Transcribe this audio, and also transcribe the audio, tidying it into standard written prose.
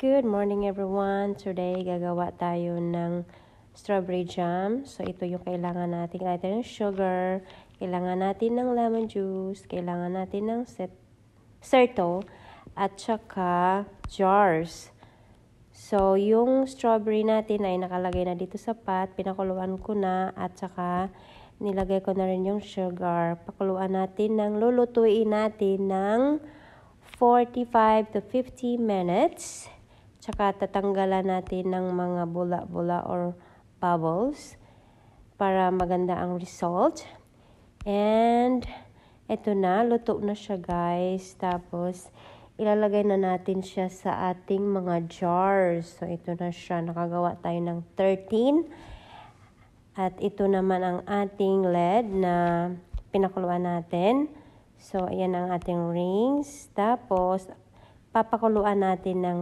Good morning everyone! Today, gagawa tayo ng strawberry jam. So, ito yung kailangan natin. Kailangan natin ng sugar, kailangan natin ng lemon juice, kailangan natin ng serto, at saka jars. So, yung strawberry natin ay nakalagay na dito sa pot. Pinakuluan ko na at saka nilagay ko na rin yung sugar. Pakuluan natin lulutuin natin ng 45 to 50 minutes. Tsaka tatanggalan natin ng mga bula-bula or bubbles para maganda ang result. And eto na, luto na siya guys. Tapos ilalagay na natin siya sa ating mga jars. So ito na siya, nakagawa tayo ng 13. At ito naman ang ating lead na pinakuluan natin. So ayan ang ating rings. Tapos papakuluan natin ng